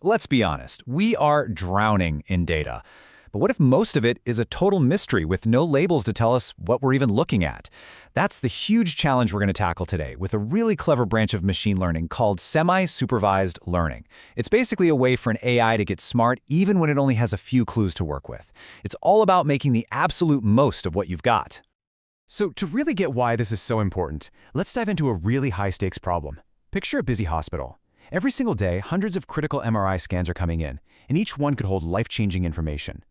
Let's be honest, we are drowning in data. But what if most of it is a total mystery with no labels to tell us what we're even looking at? That's the huge challenge we're going to tackle today with a really clever branch of machine learning called semi-supervised learning. It's basically a way for an AI to get smart even when it only has a few clues to work with. It's all about making the absolute most of what you've got. So to really get why this is so important, let's dive into a really high-stakes problem. Picture a busy hospital. Every single day, hundreds of critical MRI scans are coming in, and each one could hold life-changing information.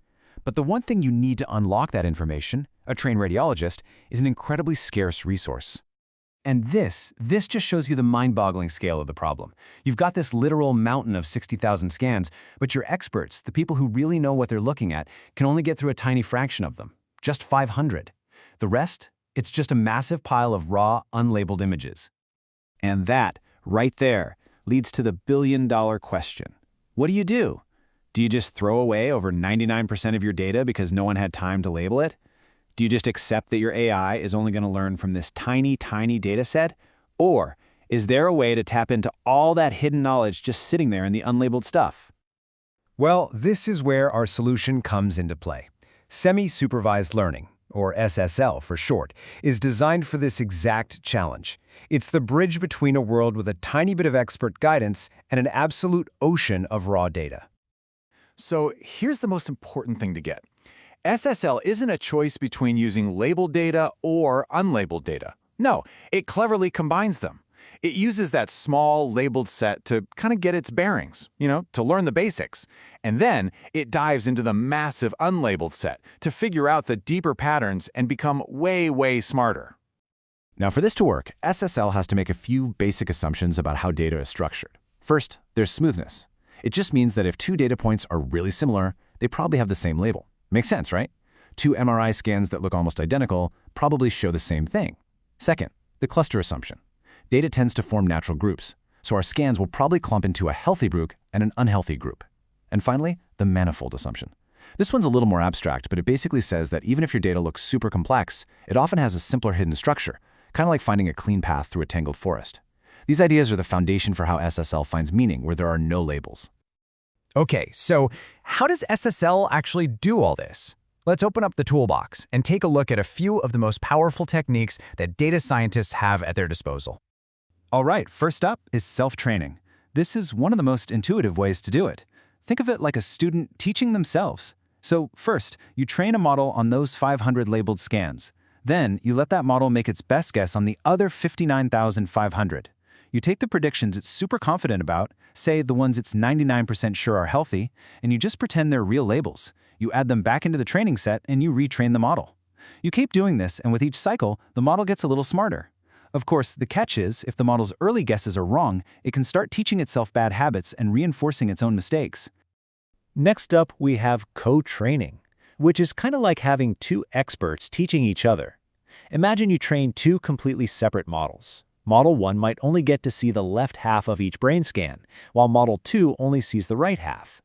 But the one thing you need to unlock that information, a trained radiologist, is an incredibly scarce resource. And this just shows you the mind-boggling scale of the problem. You've got this literal mountain of 60,000 scans, but your experts, the people who really know what they're looking at, can only get through a tiny fraction of them, just 500. The rest? It's just a massive pile of raw, unlabeled images. And that, right there, leads to the billion-dollar question. What do? Do you just throw away over 99% of your data because no one had time to label it? Do you just accept that your AI is only going to learn from this tiny, tiny data set? Or is there a way to tap into all that hidden knowledge just sitting there in the unlabeled stuff? Well, this is where our solution comes into play. Semi-supervised learning, or SSL for short, is designed for this exact challenge. It's the bridge between a world with a tiny bit of expert guidance and an absolute ocean of raw data. So here's the most important thing to get. SSL isn't a choice between using labeled data or unlabeled data. No, it cleverly combines them. It uses that small labeled set to kind of get its bearings, to learn the basics. And then it dives into the massive unlabeled set to figure out the deeper patterns and become way, way smarter. Now, for this to work, SSL has to make a few basic assumptions about how data is structured. First, there's smoothness. It just means that if two data points are really similar, they probably have the same label. Makes sense, right? Two MRI scans that look almost identical probably show the same thing. Second, the cluster assumption. Data tends to form natural groups, so our scans will probably clump into a healthy group and an unhealthy group. And finally, the manifold assumption. This one's a little more abstract, but it basically says that even if your data looks super complex, it often has a simpler hidden structure, kind of like finding a clean path through a tangled forest. These ideas are the foundation for how SSL finds meaning where there are no labels. Okay, so how does SSL actually do all this? Let's open up the toolbox and take a look at a few of the most powerful techniques that data scientists have at their disposal. All right, first up is self-training. This is one of the most intuitive ways to do it. Think of it like a student teaching themselves. So first, you train a model on those 500 labeled scans. Then, you let that model make its best guess on the other 59,500. You take the predictions it's super confident about, say the ones it's 99% sure are healthy, and you just pretend they're real labels. You add them back into the training set and you retrain the model. You keep doing this, and with each cycle, the model gets a little smarter. Of course, the catch is, if the model's early guesses are wrong, it can start teaching itself bad habits and reinforcing its own mistakes. Next up, we have co-training, which is kind of like having two experts teaching each other. Imagine you train two completely separate models. Model 1 might only get to see the left half of each brain scan, while Model 2 only sees the right half.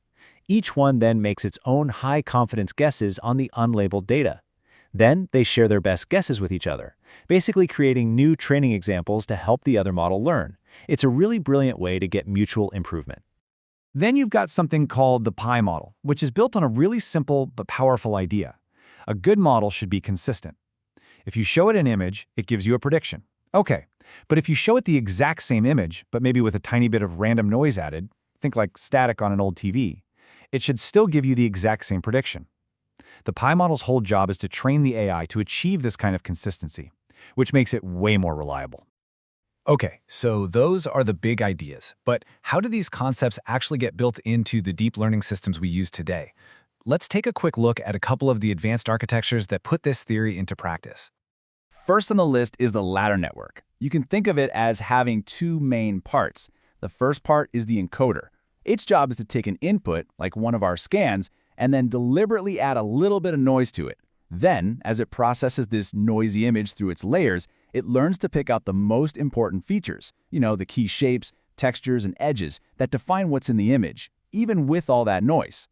Each one then makes its own high-confidence guesses on the unlabeled data. Then they share their best guesses with each other, basically creating new training examples to help the other model learn. It's a really brilliant way to get mutual improvement. Then you've got something called the pi model, which is built on a really simple but powerful idea. A good model should be consistent. If you show it an image, it gives you a prediction. Okay, but if you show it the exact same image, but maybe with a tiny bit of random noise added, think like static on an old TV, it should still give you the exact same prediction. The pi model's whole job is to train the AI to achieve this kind of consistency, which makes it way more reliable. Okay, so those are the big ideas, but how do these concepts actually get built into the deep learning systems we use today? Let's take a quick look at a couple of the advanced architectures that put this theory into practice. First on the list is the ladder network. You can think of it as having two main parts. The first part is the encoder. Its job is to take an input, like one of our scans, and then deliberately add a little bit of noise to it. Then, as it processes this noisy image through its layers, it learns to pick out the most important features, the key shapes, textures, and edges that define what's in the image, even with all that noise.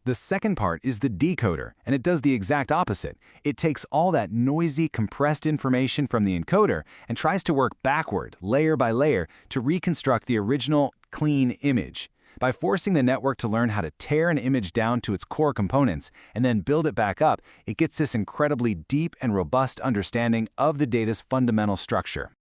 The second part is the decoder, and it does the exact opposite. It takes all that noisy, compressed information from the encoder and tries to work backward, layer by layer, to reconstruct the original, clean image. By forcing the network to learn how to tear an image down to its core components and then build it back up, it gets this incredibly deep and robust understanding of the data's fundamental structure.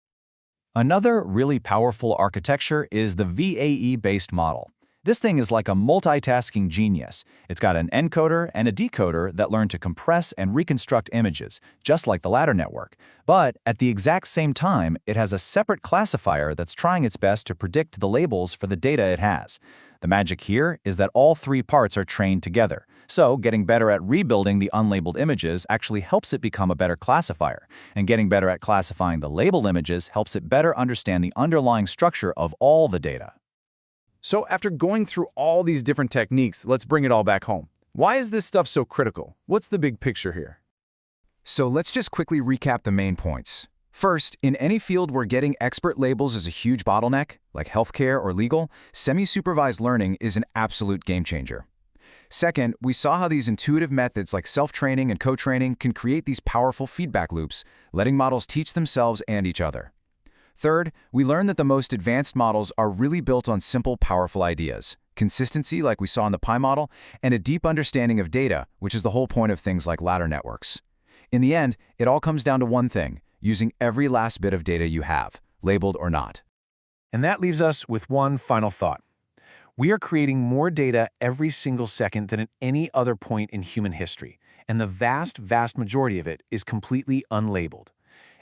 Another really powerful architecture is the VAE-based model. This thing is like a multitasking genius. It's got an encoder and a decoder that learn to compress and reconstruct images, just like the ladder network. But at the exact same time, it has a separate classifier that's trying its best to predict the labels for the data it has. The magic here is that all three parts are trained together. So getting better at rebuilding the unlabeled images actually helps it become a better classifier. And getting better at classifying the labeled images helps it better understand the underlying structure of all the data. So after going through all these different techniques, let's bring it all back home. Why is this stuff so critical? What's the big picture here? So let's just quickly recap the main points. First, in any field where getting expert labels is a huge bottleneck, like healthcare or legal, semi-supervised learning is an absolute game changer. Second, we saw how these intuitive methods like self-training and co-training can create these powerful feedback loops, letting models teach themselves and each other. Third, we learned that the most advanced models are really built on simple, powerful ideas, consistency like we saw in the Pi model, and a deep understanding of data, which is the whole point of things like ladder networks. In the end, it all comes down to one thing, using every last bit of data you have, labeled or not. And that leaves us with one final thought. We are creating more data every single second than at any other point in human history, and the vast, vast majority of it is completely unlabeled.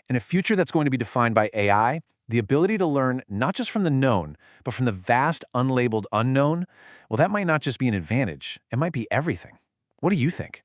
In a future that's going to be defined by AI, the ability to learn not just from the known, but from the vast unlabeled unknown, well, that might not just be an advantage, it might be everything. What do you think?